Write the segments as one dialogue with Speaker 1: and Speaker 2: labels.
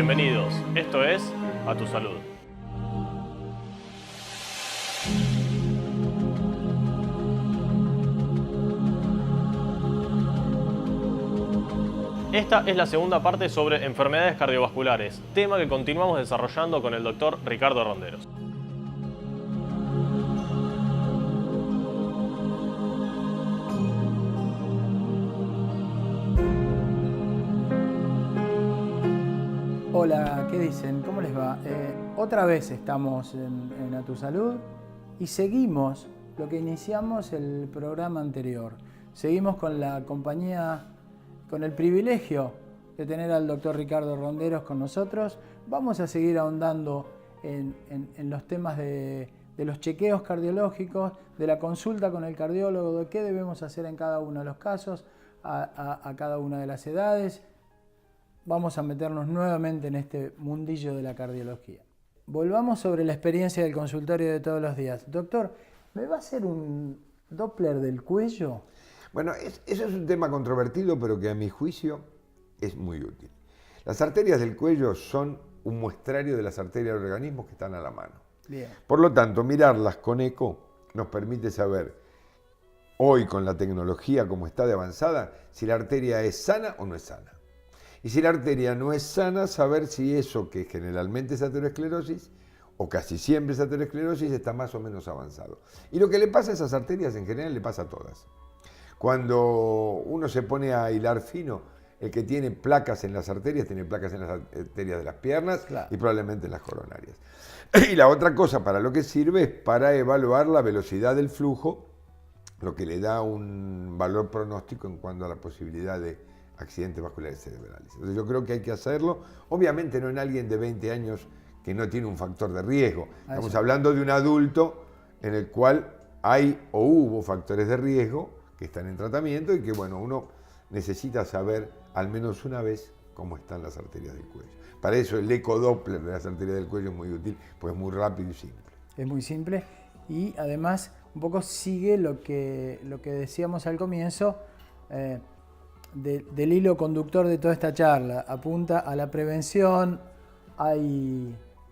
Speaker 1: Bienvenidos, esto es A Tu Salud. Esta es la segunda parte sobre enfermedades cardiovasculares, tema que continuamos desarrollando con el doctor Ricardo Ronderos.
Speaker 2: Hola, ¿qué dicen? ¿Cómo les va? Otra vez estamos en A Tu Salud y seguimos lo que iniciamos el programa anterior. Seguimos con la compañía, con el privilegio de tener al doctor Ricardo Ronderos con nosotros. Vamos a seguir ahondando en los temas de los chequeos cardiológicos, de la consulta con el cardiólogo, de qué debemos hacer en cada uno de los casos, a cada una de las edades. Vamos a meternos nuevamente en este mundillo de la cardiología. Volvamos sobre la experiencia del consultorio de todos los días. Doctor, ¿me va a hacer un Doppler del cuello?
Speaker 3: Bueno, eso es un tema controvertido, pero que a mi juicio es muy útil. Las arterias del cuello son un muestrario de las arterias del organismo que están a la mano.
Speaker 2: Bien.
Speaker 3: Por lo tanto, mirarlas con eco nos permite saber, hoy con la tecnología como está de avanzada, si la arteria es sana o no es sana. Y si la arteria no es sana, saber si eso que generalmente es aterosclerosis, o casi siempre es aterosclerosis, está más o menos avanzado. Y lo que le pasa a esas arterias en general le pasa a todas. Cuando uno se pone a hilar fino, el que tiene placas en las arterias, tiene placas en las arterias de las piernas, claro, y probablemente en las coronarias. Y la otra cosa para lo que sirve es para evaluar la velocidad del flujo, lo que le da un valor pronóstico en cuanto a la posibilidad de accidentes vasculares cerebrales. Entonces yo creo que hay que hacerlo, obviamente no en alguien de 20 años que no tiene un factor de riesgo. Estamos hablando de un adulto en el cual hay o hubo factores de riesgo que están en tratamiento y que, bueno, uno necesita saber al menos una vez cómo están las arterias del cuello. Para eso el ecodoppler de las arterias del cuello es muy útil, pues es muy rápido y simple.
Speaker 2: Es muy simple y además un poco sigue lo que decíamos al comienzo, del hilo conductor de toda esta charla. Apunta a la prevención,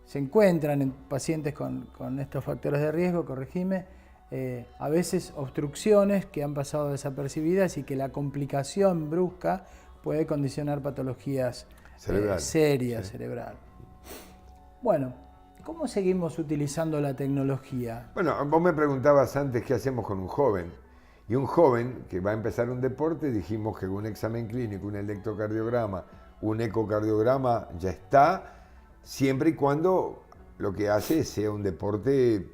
Speaker 2: se encuentran en pacientes con estos factores de riesgo, corregime, a veces obstrucciones que han pasado desapercibidas y que la complicación brusca puede condicionar patologías serias, sí, cerebral. Bueno, ¿cómo seguimos utilizando la tecnología?
Speaker 3: Bueno, vos me preguntabas antes qué hacemos con un joven. Y un joven que va a empezar un deporte, dijimos que un examen clínico, un electrocardiograma, un ecocardiograma ya está, siempre y cuando lo que hace sea un deporte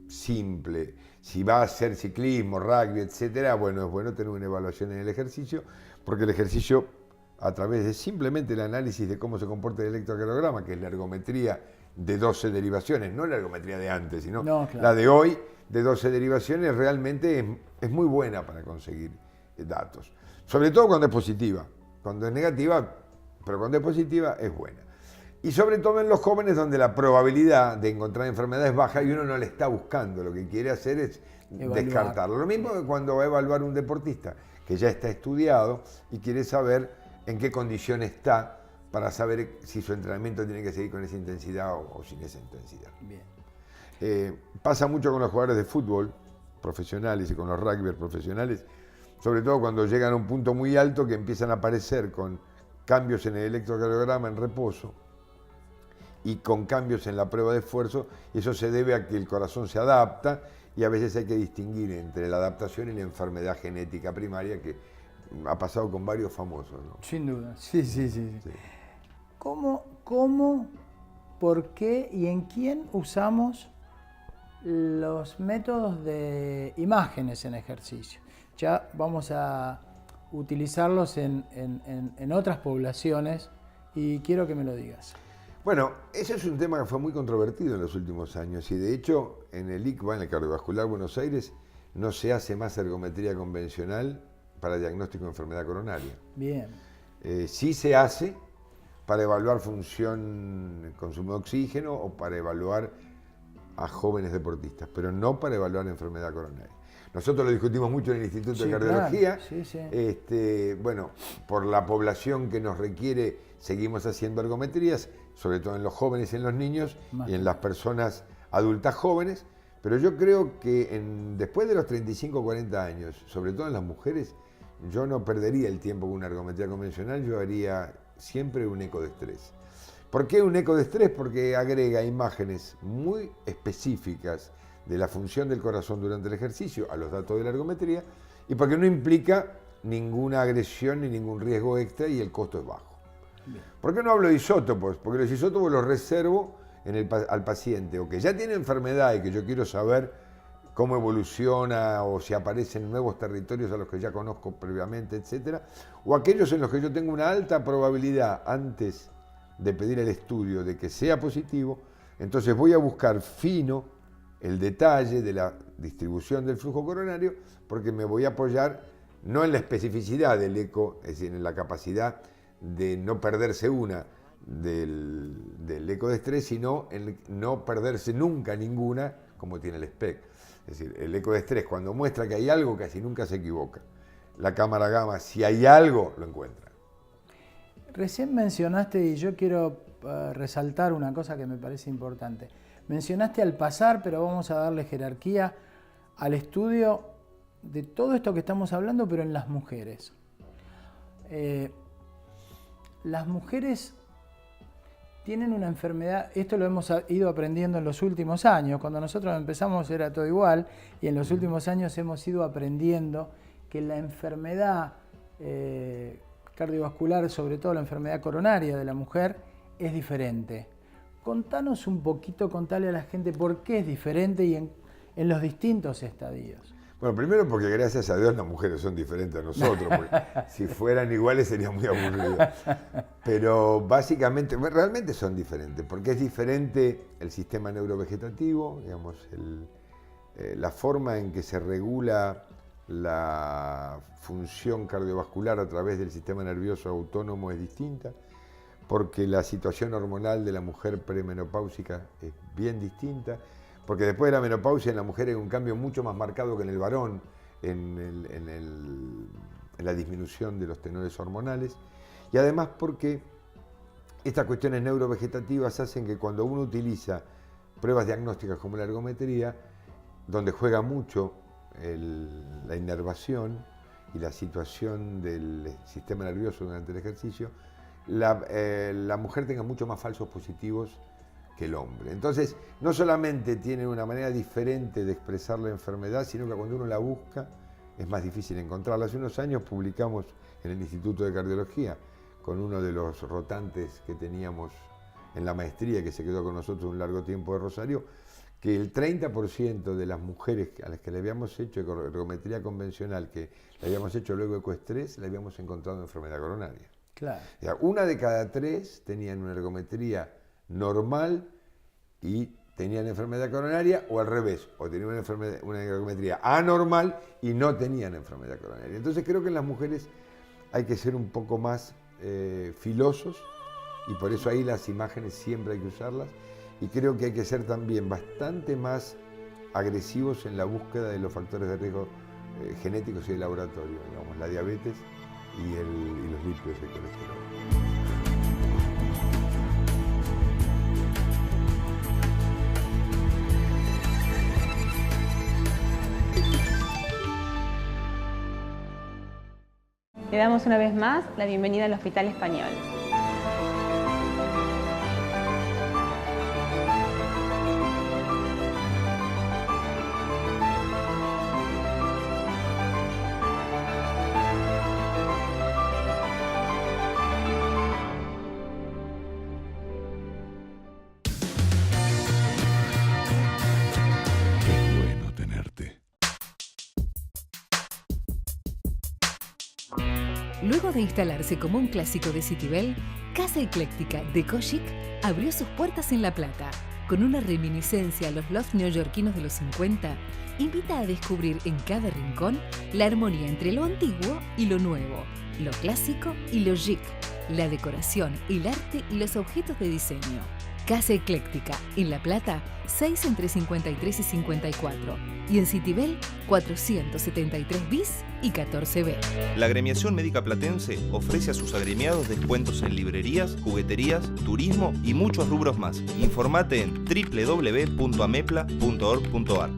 Speaker 3: simple. Si va a hacer ciclismo, rugby, etcétera, bueno, es bueno tener una evaluación en el ejercicio, porque el ejercicio, a través de simplemente el análisis de cómo se comporta el electrocardiograma, que es la ergometría de 12 derivaciones, no la ergometría de antes, sino claro, la de hoy, de 12 derivaciones, realmente es muy buena para conseguir datos. Sobre todo cuando es positiva. Cuando es negativa, pero cuando es positiva, es buena. Y sobre todo en los jóvenes donde la probabilidad de encontrar enfermedad es baja y uno no le está buscando. Lo que quiere hacer es descartarlo. Lo mismo que cuando va a evaluar un deportista, que ya está estudiado y quiere saber en qué condición está para saber si su entrenamiento tiene que seguir con esa intensidad o sin esa intensidad.
Speaker 2: Bien.
Speaker 3: Pasa mucho con los jugadores de fútbol profesionales y con los rugbyers profesionales, sobre todo cuando llegan a un punto muy alto que empiezan a aparecer con cambios en el electrocardiograma en reposo y con cambios en la prueba de esfuerzo, y eso se debe a que el corazón se adapta y a veces hay que distinguir entre la adaptación y la enfermedad genética primaria que ha pasado con varios famosos, ¿no?
Speaker 2: Sin duda, sí. ¿Cómo, por qué y en quién usamos los métodos de imágenes en ejercicio? Ya vamos a utilizarlos en otras poblaciones y quiero que me lo digas.
Speaker 3: Bueno, ese es un tema que fue muy controvertido en los últimos años y de hecho en el ICVA, en el Cardiovascular Buenos Aires, no se hace más ergometría convencional para diagnóstico de enfermedad coronaria.
Speaker 2: Bien.
Speaker 3: Sí se hace para evaluar función, consumo de oxígeno o para evaluar a jóvenes deportistas, pero no para evaluar enfermedad coronaria. Nosotros lo discutimos mucho en el Instituto de Cardiología. Claro. Bueno, por la población que nos requiere, seguimos haciendo ergometrías, sobre todo en los jóvenes y en los niños y en las personas adultas jóvenes. Pero yo creo que después de los 35 o 40 años, sobre todo en las mujeres, yo no perdería el tiempo con una ergometría convencional, yo haría siempre un eco de estrés. ¿Por qué un eco de estrés? Porque agrega imágenes muy específicas de la función del corazón durante el ejercicio a los datos de la ergometría y porque no implica ninguna agresión ni ningún riesgo extra y el costo es bajo. Bien. ¿Por qué no hablo de isótopos? Porque los isótopos los reservo al paciente o que ya tiene enfermedad y que yo quiero saber cómo evoluciona o si aparecen nuevos territorios a los que ya conozco previamente, etcétera, o aquellos en los que yo tengo una alta probabilidad antes de pedir el estudio de que sea positivo, entonces voy a buscar fino el detalle de la distribución del flujo coronario porque me voy a apoyar no en la especificidad del eco, es decir, en la capacidad de no perderse una del eco de estrés, sino en no perderse nunca ninguna como tiene el SPECT. Es decir, el eco de estrés cuando muestra que hay algo casi nunca se equivoca. La cámara gamma, si hay algo, lo encuentra.
Speaker 2: Recién mencionaste, y yo quiero resaltar una cosa que me parece importante. Mencionaste al pasar, pero vamos a darle jerarquía al estudio de todo esto que estamos hablando, pero en las mujeres. Las mujeres tienen una enfermedad, esto lo hemos ido aprendiendo en los últimos años, cuando nosotros empezamos era todo igual, y en los últimos años hemos ido aprendiendo que la enfermedad cardiovascular, sobre todo la enfermedad coronaria de la mujer, es diferente. Contanos un poquito, contale a la gente por qué es diferente y en los distintos estadios.
Speaker 3: Bueno, primero porque gracias a Dios las mujeres son diferentes a nosotros, porque si fueran iguales sería muy aburrido. Pero básicamente, realmente son diferentes, porque es diferente el sistema neurovegetativo, digamos, la forma en que se regula la función cardiovascular a través del sistema nervioso autónomo es distinta, porque la situación hormonal de la mujer premenopáusica es bien distinta, porque después de la menopausia en la mujer hay un cambio mucho más marcado que en el varón en la disminución de los tenores hormonales, y además porque estas cuestiones neurovegetativas hacen que cuando uno utiliza pruebas diagnósticas como la ergometría, donde juega mucho la inervación y la situación del sistema nervioso durante el ejercicio, la mujer tenga mucho más falsos positivos que el hombre. Entonces, no solamente tiene una manera diferente de expresar la enfermedad, sino que cuando uno la busca es más difícil encontrarla. Hace unos años publicamos en el Instituto de Cardiología, con uno de los rotantes que teníamos en la maestría, que se quedó con nosotros un largo tiempo de Rosario, que el 30% de las mujeres a las que le habíamos hecho ergometría convencional, que le habíamos hecho luego ecoestrés, le habíamos encontrado enfermedad coronaria.
Speaker 2: Claro.
Speaker 3: O sea, 1 de cada 3 tenían una ergometría normal y tenían enfermedad coronaria, o al revés, o tenían una ergometría anormal y no tenían enfermedad coronaria. Entonces creo que en las mujeres hay que ser un poco más filosos, y por eso ahí las imágenes siempre hay que usarlas, y creo que hay que ser también bastante más agresivos en la búsqueda de los factores de riesgo genéticos y de laboratorio, digamos, la diabetes y los lípidos y el colesterol.
Speaker 4: Le damos una vez más la bienvenida al Hospital Español.
Speaker 5: Luego de instalarse como un clásico de Citibel, Casa Ecléctica de Kojic abrió sus puertas en La Plata. Con una reminiscencia a los lofts neoyorquinos de los 50, invita a descubrir en cada rincón la armonía entre lo antiguo y lo nuevo, lo clásico y lo chic, la decoración, el arte y los objetos de diseño. Casa Ecléctica, en La Plata, 6 entre 53 y 54. Y en Citibel, 473 bis y 14B.
Speaker 6: La Agremiación Médica Platense ofrece a sus agremiados descuentos en librerías, jugueterías, turismo y muchos rubros más. Informate en www.amepla.org.ar.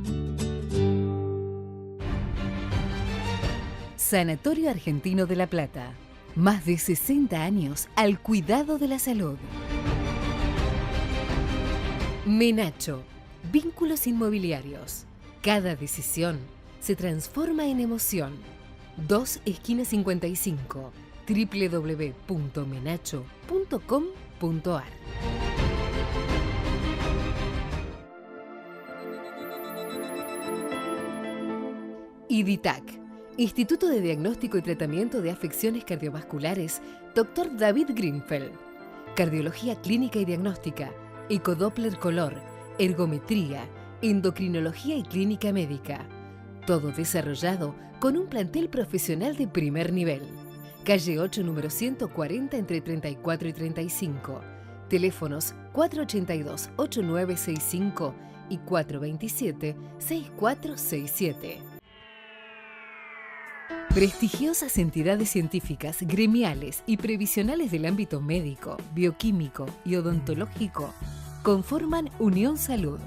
Speaker 5: Sanatorio Argentino de La Plata. Más de 60 años al cuidado de la salud. Menacho. Vínculos inmobiliarios. Cada decisión se transforma en emoción. 2 esquina 55. www.menacho.com.ar. IDITAC, Instituto de Diagnóstico y Tratamiento de Afecciones Cardiovasculares, Dr. David Greenfeld. Cardiología clínica y diagnóstica, ecodoppler color, ergometría, endocrinología y clínica médica. Todo desarrollado con un plantel profesional de primer nivel. Calle 8, número 140, entre 34 y 35. Teléfonos 482-8965 y 427-6467. Prestigiosas entidades científicas, gremiales y previsionales del ámbito médico, bioquímico y odontológico conforman Unión Salud,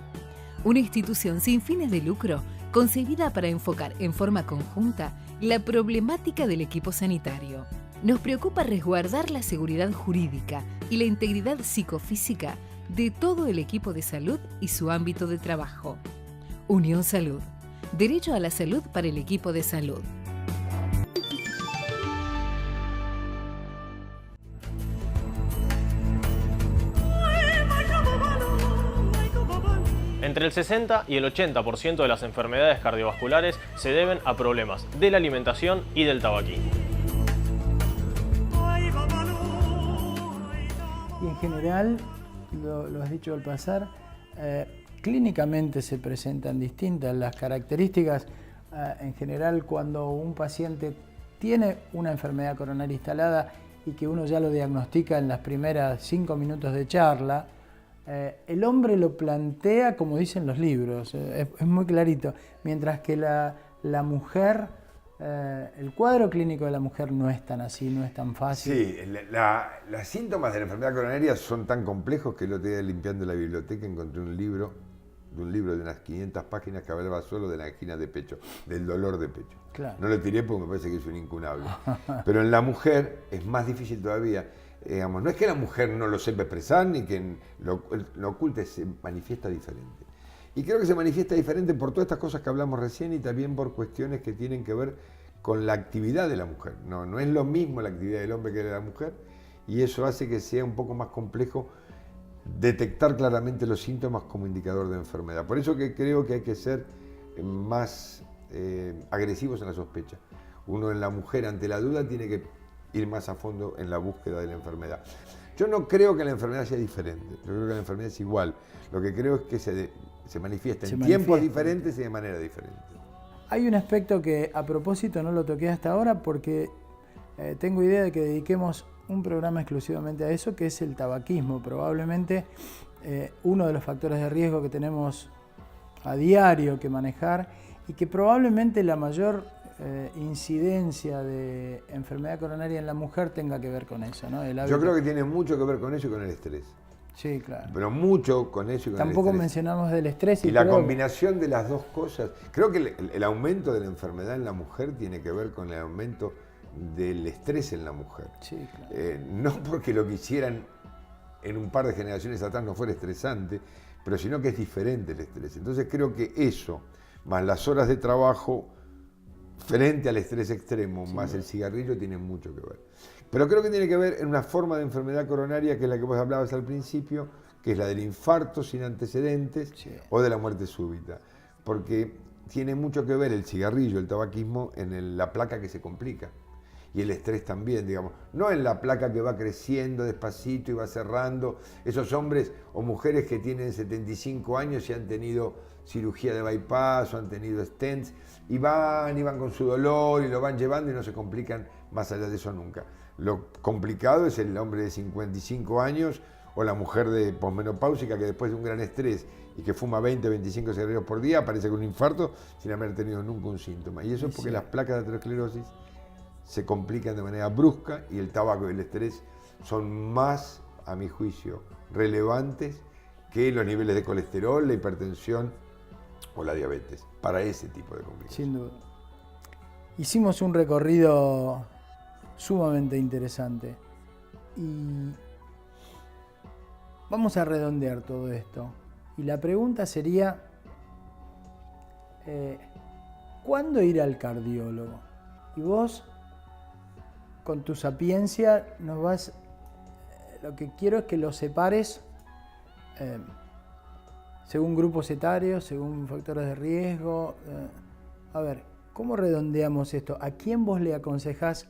Speaker 5: una institución sin fines de lucro concebida para enfocar en forma conjunta la problemática del equipo sanitario. Nos preocupa resguardar la seguridad jurídica y la integridad psicofísica de todo el equipo de salud y su ámbito de trabajo. Unión Salud. Derecho a la salud para el equipo de salud.
Speaker 1: Entre el 60 y el 80% de las enfermedades cardiovasculares se deben a problemas de la alimentación y del tabaquismo.
Speaker 2: Y en general, lo has dicho al pasar, clínicamente se presentan distintas las características. En general, cuando un paciente tiene una enfermedad coronaria instalada y que uno ya lo diagnostica en las primeras 5 minutos de charla, el hombre lo plantea como dicen los libros, es muy clarito, mientras que la mujer, el cuadro clínico de la mujer no es tan así, no es tan fácil.
Speaker 3: Sí, los síntomas de la enfermedad coronaria son tan complejos que el otro día limpiando la biblioteca encontré un libro de unas 500 páginas que hablaba solo de la angina de pecho, del dolor de pecho. Claro. No lo tiré porque me parece que es un incunable. Pero en la mujer es más difícil todavía. Digamos, no es que la mujer no lo sepa expresar ni que lo oculte, se manifiesta diferente. Y creo que se manifiesta diferente por todas estas cosas que hablamos recién y también por cuestiones que tienen que ver con la actividad de la mujer. No es lo mismo la actividad del hombre que de la mujer y eso hace que sea un poco más complejo detectar claramente los síntomas como indicador de enfermedad. Por eso que creo que hay que ser más agresivos en la sospecha. Uno en la mujer ante la duda tiene que ir más a fondo en la búsqueda de la enfermedad. Yo no creo que la enfermedad sea diferente, yo creo que la enfermedad es igual. Lo que creo es que se manifiesta en tiempos diferentes y de manera diferente.
Speaker 2: Hay un aspecto que a propósito no lo toqué hasta ahora porque tengo idea de que dediquemos un programa exclusivamente a eso, que es el tabaquismo. Probablemente uno de los factores de riesgo que tenemos a diario que manejar y que probablemente la mayor incidencia de enfermedad coronaria en la mujer tenga que ver con eso, ¿no?
Speaker 3: Yo creo que tiene mucho que ver con eso y con el estrés.
Speaker 2: Sí, claro.
Speaker 3: Pero mucho con eso y con
Speaker 2: Tampoco
Speaker 3: el estrés.
Speaker 2: mencionamos del estrés.
Speaker 3: Y la combinación de las dos cosas. Creo que el aumento de la enfermedad en la mujer tiene que ver con el aumento del estrés en la mujer.
Speaker 2: Sí, claro.
Speaker 3: No porque lo que hicieran en un par de generaciones atrás no fuera estresante, pero sino que es diferente el estrés. Entonces creo que eso, más las horas de trabajo frente al estrés extremo, sí, más el cigarrillo, tiene mucho que ver. Pero creo que tiene que ver en una forma de enfermedad coronaria que es la que vos hablabas al principio, que es la del infarto sin antecedentes, sí, o de la muerte súbita. Porque tiene mucho que ver el cigarrillo, el tabaquismo, en la placa que se complica. Y el estrés también, digamos. No en la placa que va creciendo despacito y va cerrando. Esos hombres o mujeres que tienen 75 años y han tenido cirugía de bypass o han tenido stents y van con su dolor y lo van llevando y no se complican más allá de eso nunca. Lo complicado es el hombre de 55 años o la mujer de posmenopáusica que después de un gran estrés y que fuma 20, 25 cigarrillos por día aparece con un infarto sin haber tenido nunca un síntoma. Y eso es porque las placas de aterosclerosis se complican de manera brusca y el tabaco y el estrés son más, a mi juicio, relevantes que los niveles de colesterol, la hipertensión o la diabetes, para ese tipo de complicaciones.
Speaker 2: Sin duda. Hicimos un recorrido sumamente interesante y vamos a redondear todo esto. Y la pregunta sería, ¿cuándo ir al cardiólogo? Y vos, con tu sapiencia, nos vas... Lo que quiero es que lo separes según grupos etarios, según factores de riesgo. A ver, ¿cómo redondeamos esto? ¿A quién vos le aconsejás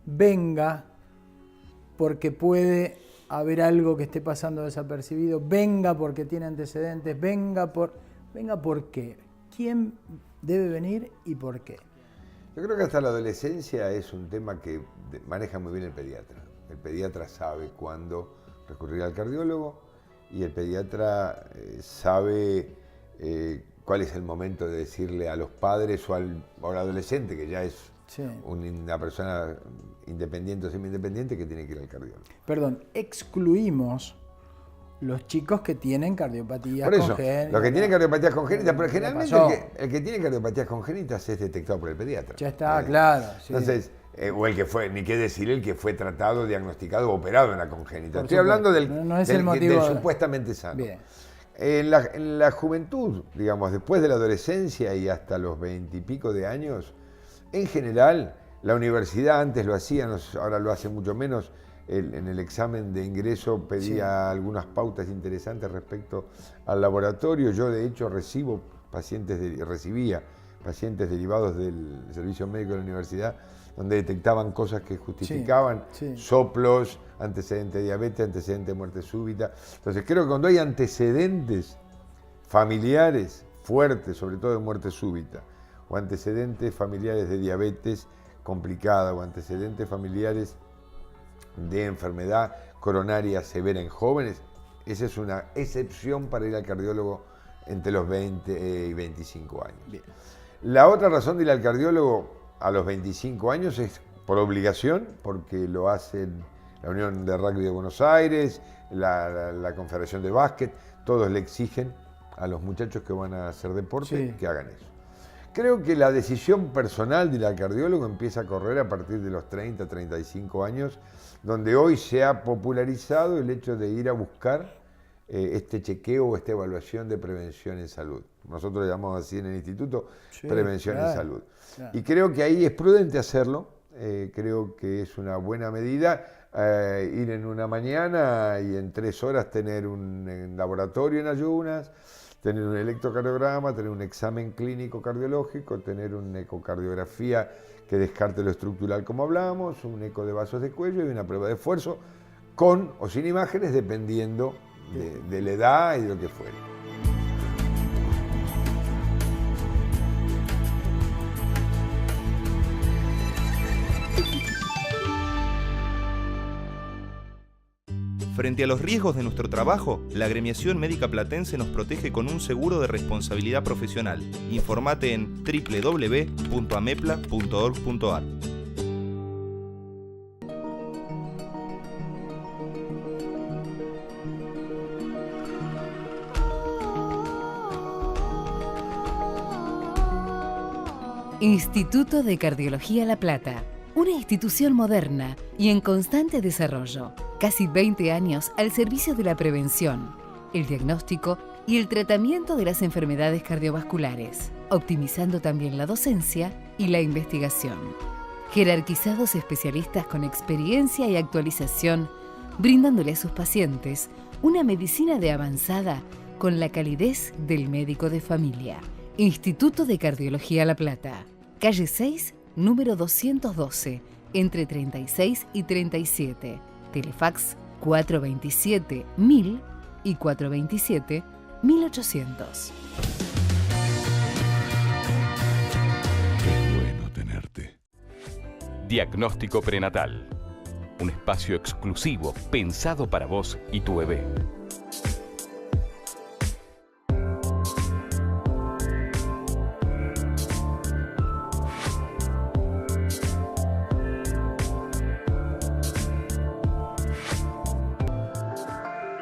Speaker 2: venga porque puede haber algo que esté pasando desapercibido? Venga porque tiene antecedentes. Venga por qué. ¿Quién debe venir y por qué?
Speaker 3: Yo creo que hasta la adolescencia es un tema que maneja muy bien el pediatra. El pediatra sabe cuándo recurrir al cardiólogo y el pediatra sabe cuál es el momento de decirle a los padres o al adolescente, que ya es una persona independiente o semi-independiente, que tiene que ir al cardiólogo.
Speaker 2: Perdón, excluimos los chicos que tienen cardiopatías
Speaker 3: congénitas.
Speaker 2: congénitas.
Speaker 3: Los que tienen cardiopatías congénitas, pero generalmente el que tiene cardiopatías congénitas es detectado por el pediatra.
Speaker 2: Ya está, claro. Sí.
Speaker 3: Entonces, o el que fue, ni qué decir, el que fue tratado, diagnosticado o operado en la congénita.
Speaker 2: Por
Speaker 3: Estoy hablando del
Speaker 2: supuestamente
Speaker 3: sano.
Speaker 2: Bien.
Speaker 3: En la juventud, digamos, después de la adolescencia y hasta los 20 y pico de años, en general, la universidad antes lo hacía, ahora lo hace mucho menos. En el examen de ingreso pedía algunas pautas interesantes respecto al laboratorio. Yo, de hecho, recibía pacientes derivados del servicio médico de la universidad donde detectaban cosas que justificaban soplos, antecedente de diabetes, antecedente de muerte súbita. Entonces creo que cuando hay antecedentes familiares fuertes, sobre todo de muerte súbita, o antecedentes familiares de diabetes complicada, o antecedentes familiares de enfermedad coronaria severa en jóvenes, esa es una excepción para ir al cardiólogo entre los 20 y 25 años. Bien. La otra razón de ir al cardiólogo a los 25 años es por obligación, porque lo hacen la Unión de Rugby de Buenos Aires, la Confederación de Básquet, todos le exigen a los muchachos que van a hacer deporte que hagan eso. Creo que la decisión personal de ir al cardiólogo empieza a correr a partir de los 30, 35 años, donde hoy se ha popularizado el hecho de ir a buscar este chequeo o esta evaluación de prevención en salud. Nosotros le llamamos así en el instituto, prevención en salud. Claro. Y creo que ahí es prudente hacerlo, creo que es una buena medida ir en una mañana y en 3 horas tener un laboratorio en ayunas, tener un electrocardiograma, tener un examen clínico cardiológico, tener una ecocardiografía que descarte lo estructural como hablamos, un eco de vasos de cuello y una prueba de esfuerzo, con o sin imágenes, dependiendo de la edad y de lo que fuere.
Speaker 6: Frente a los riesgos de nuestro trabajo, la Agremiación Médica Platense nos protege con un seguro de responsabilidad profesional. Informate en www.amepla.org.ar.
Speaker 5: Instituto de Cardiología La Plata, una institución moderna y en constante desarrollo. Casi 20 años al servicio de la prevención, el diagnóstico y el tratamiento de las enfermedades cardiovasculares, optimizando también la docencia y la investigación. Jerarquizados especialistas con experiencia y actualización, brindándole a sus pacientes una medicina de avanzada con la calidez del médico de familia. Instituto de Cardiología La Plata, calle 6, número 212, entre 36 y 37. Telefax 427-1000 y 427-1800.
Speaker 7: Qué bueno tenerte.
Speaker 8: Diagnóstico prenatal.
Speaker 7: un espacio exclusivo pensado para vos y tu bebé.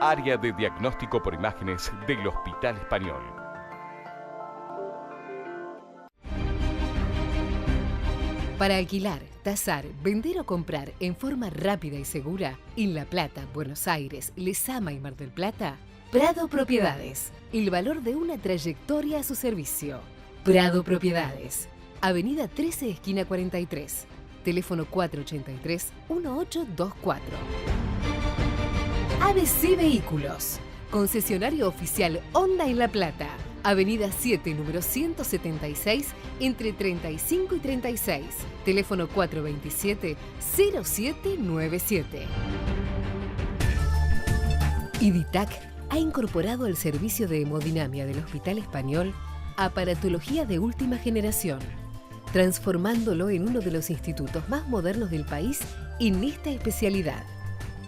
Speaker 7: Área de diagnóstico por imágenes del Hospital Español.
Speaker 5: Para alquilar, tasar, vender o comprar en forma rápida y segura en La Plata, Buenos Aires, Lezama y Mar del Plata, Prado Propiedades. El valor de una trayectoria a su servicio. Prado Propiedades. Avenida 13, esquina 43. Teléfono 483-1824. ABC Vehículos. Concesionario oficial Honda en La Plata. Avenida 7, número 176, entre 35 y 36. Teléfono 427-0797. IDITAC ha incorporado al servicio de hemodinamia del Hospital Español aparatología de última generación, transformándolo en uno de los institutos más modernos del país en esta especialidad.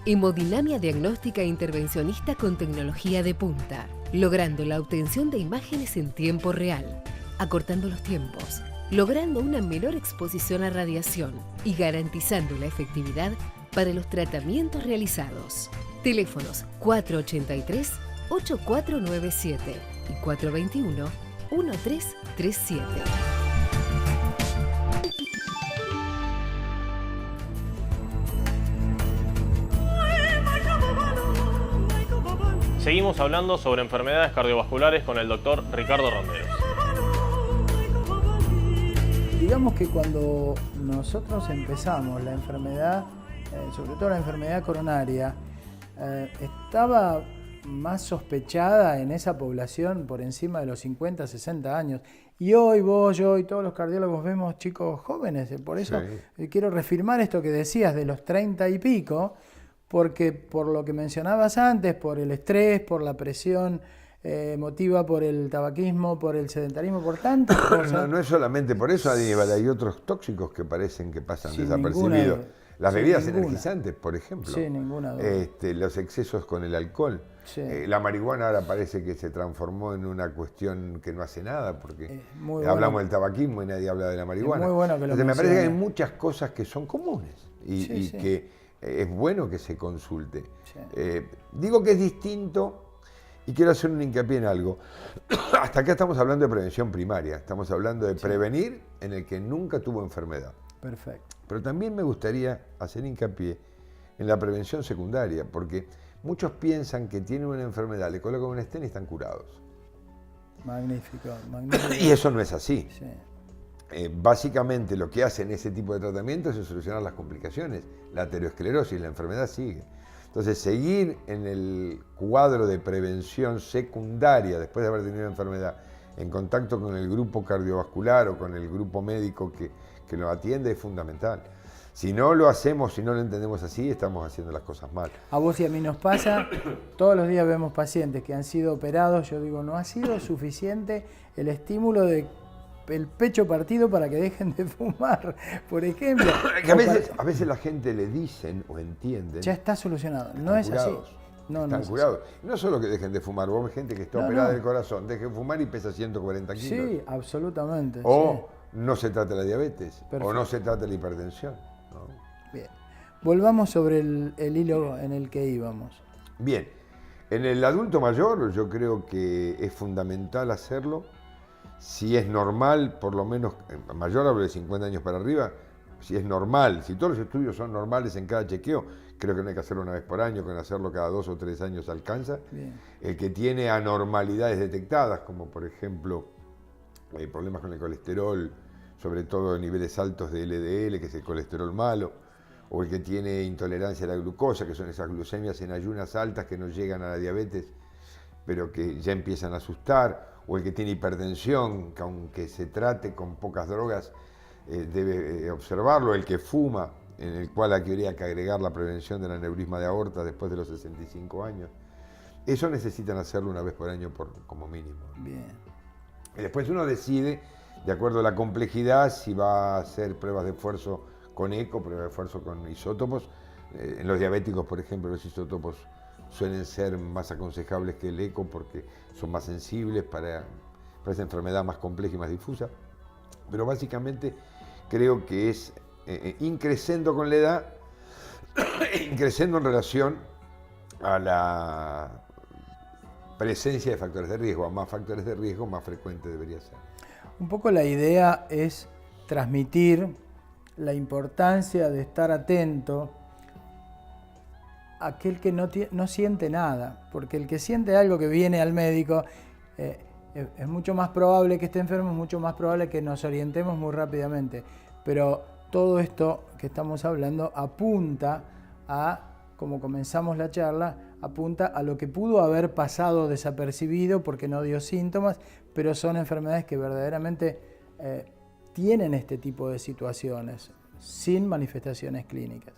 Speaker 5: Hemodinamia diagnóstica e intervencionista con tecnología de punta, logrando la obtención de imágenes en tiempo real, acortando los tiempos, logrando una menor exposición a radiación y garantizando la efectividad para los tratamientos realizados. Teléfonos 483-8497 y 421-1337.
Speaker 1: Seguimos hablando sobre enfermedades cardiovasculares con el doctor Ricardo Ronderos.
Speaker 2: Digamos que cuando nosotros empezamos la enfermedad, sobre todo la enfermedad coronaria, estaba más sospechada en esa población por encima de los 50, 60 años. Y hoy vos, yo y todos los cardiólogos vemos chicos jóvenes. Por eso quiero reafirmar esto que decías de los 30 y pico, porque por lo que mencionabas antes, por el estrés, por la presión emotiva, por el tabaquismo, por el sedentarismo, por tantas cosas.
Speaker 3: No es solamente por eso, Aníbal, hay otros tóxicos que parecen que pasan desapercibidos. Las bebidas energizantes, por ejemplo.
Speaker 2: Sí, ninguna duda.
Speaker 3: Los excesos con el alcohol.
Speaker 2: Sí.
Speaker 3: La marihuana ahora parece que se transformó en una cuestión que no hace nada, porque
Speaker 2: bueno.
Speaker 3: hablamos del tabaquismo y nadie habla de la marihuana.
Speaker 2: Es muy bueno que lo
Speaker 3: Entonces, me parece que hay
Speaker 2: mencione.
Speaker 3: muchas cosas que son comunes y que es bueno que se consulte.
Speaker 2: Sí.
Speaker 3: Digo que es distinto y quiero hacer un hincapié en algo. Hasta acá estamos hablando de prevención primaria, estamos hablando de prevenir en el que nunca tuvo enfermedad.
Speaker 2: Perfecto.
Speaker 3: Pero también me gustaría hacer hincapié en la prevención secundaria, porque muchos piensan que tienen una enfermedad, le colocan un stent y están curados.
Speaker 2: Magnífico, magnífico.
Speaker 3: Y eso no es así.
Speaker 2: Sí.
Speaker 3: Básicamente lo que hacen ese tipo de tratamientos es solucionar las complicaciones, la aterosclerosis, la enfermedad sigue. Entonces, seguir en el cuadro de prevención secundaria después de haber tenido enfermedad, en contacto con el grupo cardiovascular o con el grupo médico que lo atiende es fundamental. Si no lo hacemos, si no lo entendemos así, estamos haciendo las cosas mal.
Speaker 2: A vos y a mí nos pasa, todos los días vemos pacientes que han sido operados, yo digo, no ha sido suficiente el estímulo de el pecho partido para que dejen de fumar, por ejemplo.
Speaker 3: A veces la gente le dicen o entienden.
Speaker 2: Ya está solucionado, no es así. No,
Speaker 3: están curados. No solo que dejen de fumar, vos ves gente que está operada del corazón, deje de fumar y pesa 140 kilos.
Speaker 2: Sí, absolutamente.
Speaker 3: O no se trata la diabetes,
Speaker 2: Perfecto.
Speaker 3: o no se trata la hipertensión. ¿No?
Speaker 2: Bien. Volvamos sobre el hilo en el que íbamos.
Speaker 3: Bien. En el adulto mayor yo creo que es fundamental hacerlo. Si es normal, por lo menos, mayor hablo de 50 años para arriba, si es normal, si todos los estudios son normales en cada chequeo, creo que no hay que hacerlo una vez por año, con hacerlo cada 2 o 3 años alcanza.
Speaker 2: Bien.
Speaker 3: El que tiene anormalidades detectadas, como por ejemplo problemas con el colesterol, sobre todo en niveles altos de LDL, que es el colesterol malo, o el que tiene intolerancia a la glucosa, que son esas glucemias en ayunas altas que no llegan a la diabetes, pero que ya empiezan a asustar, o el que tiene hipertensión, que aunque se trate con pocas drogas, debe observarlo, el que fuma, en el cual habría que agregar la prevención del aneurisma de aorta después de los 65 años. Eso necesitan hacerlo una vez por año como mínimo.
Speaker 2: Bien.
Speaker 3: Y después uno decide, de acuerdo a la complejidad, si va a hacer pruebas de esfuerzo con eco, pruebas de esfuerzo con isótopos, En los diabéticos, por ejemplo, los isótopos suelen ser más aconsejables que el eco porque son más sensibles para esa enfermedad más compleja y más difusa. Pero básicamente creo que es increciendo con la edad, increciendo en relación a la presencia de factores de riesgo. A más factores de riesgo, más frecuente debería ser.
Speaker 2: Un poco la idea es transmitir la importancia de estar atento a aquel que no siente nada, porque el que siente algo, que viene al médico, es mucho más probable que esté enfermo, es mucho más probable que nos orientemos muy rápidamente. Pero todo esto que estamos hablando apunta a, como comenzamos la charla, apunta a lo que pudo haber pasado desapercibido porque no dio síntomas, pero son enfermedades que verdaderamente tienen este tipo de situaciones sin manifestaciones clínicas.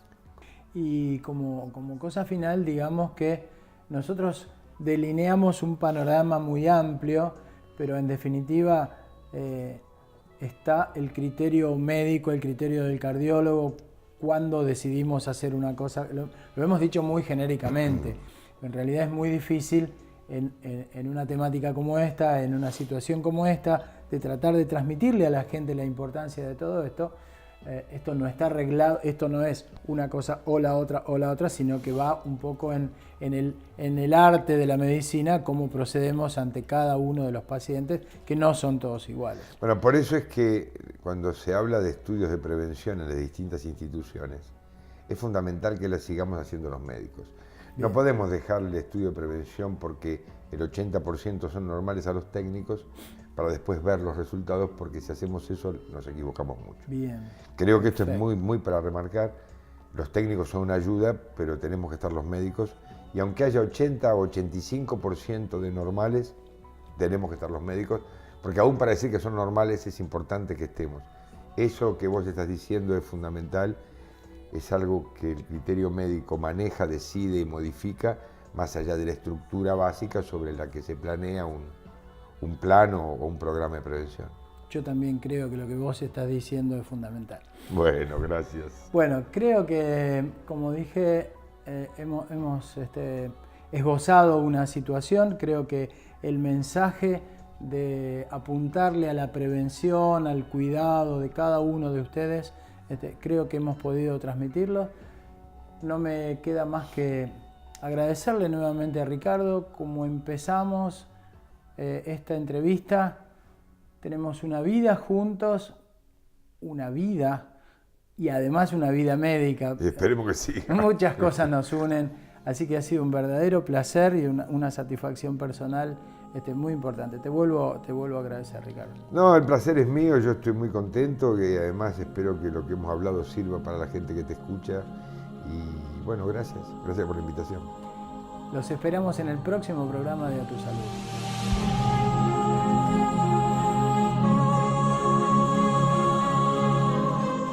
Speaker 2: Y como cosa final, digamos que nosotros delineamos un panorama muy amplio, pero en definitiva está el criterio médico, el criterio del cardiólogo, cuando decidimos hacer una cosa. Lo hemos dicho muy genéricamente. En realidad es muy difícil en una temática como esta, en una situación como esta, de tratar de transmitirle a la gente la importancia de todo esto. Esto no está arreglado, esto no es una cosa o la otra, sino que va un poco en el arte de la medicina, cómo procedemos ante cada uno de los pacientes, que no son todos iguales.
Speaker 3: Bueno, por eso es que cuando se habla de estudios de prevención en las distintas instituciones, es fundamental que las sigamos haciendo los médicos. No podemos dejar el estudio de prevención porque el 80% son normales a los técnicos para después ver los resultados, porque si hacemos eso nos equivocamos mucho.
Speaker 2: Bien.
Speaker 3: Creo que esto es muy para remarcar. Los técnicos son una ayuda, pero tenemos que estar los médicos. Y aunque haya 80 o 85% de normales, tenemos que estar los médicos, porque aún para decir que son normales es importante que estemos. Eso que vos estás diciendo es fundamental. Es algo que el criterio médico maneja, decide y modifica, más allá de la estructura básica sobre la que se planea un plan o un programa de prevención.
Speaker 2: Yo también creo que lo que vos estás diciendo es fundamental.
Speaker 3: Bueno, gracias.
Speaker 2: Bueno, creo que, como dije, hemos esbozado una situación. Creo que el mensaje de apuntarle a la prevención, al cuidado de cada uno de ustedes, creo que hemos podido transmitirlo. No me queda más que agradecerle nuevamente a Ricardo. Como empezamos esta entrevista, tenemos una vida juntos, una vida y además una vida médica.
Speaker 3: Esperemos que sí.
Speaker 2: Muchas cosas nos unen, así que ha sido un verdadero placer y una satisfacción personal muy importante. Te vuelvo a agradecer, Ricardo.
Speaker 3: No, el placer es mío, yo estoy muy contento y además espero que lo que hemos hablado sirva para la gente que te escucha. Y bueno, gracias por la invitación.
Speaker 2: Los esperamos en el próximo programa de A Tu Salud.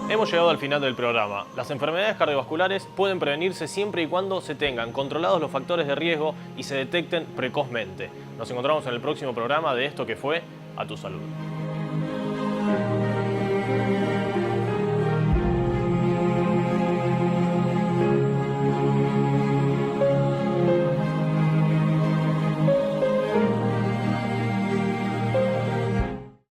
Speaker 1: Hemos llegado al final del programa. Las enfermedades cardiovasculares pueden prevenirse siempre y cuando se tengan controlados los factores de riesgo y se detecten precozmente. Nos encontramos en el próximo programa de esto que fue A Tu Salud.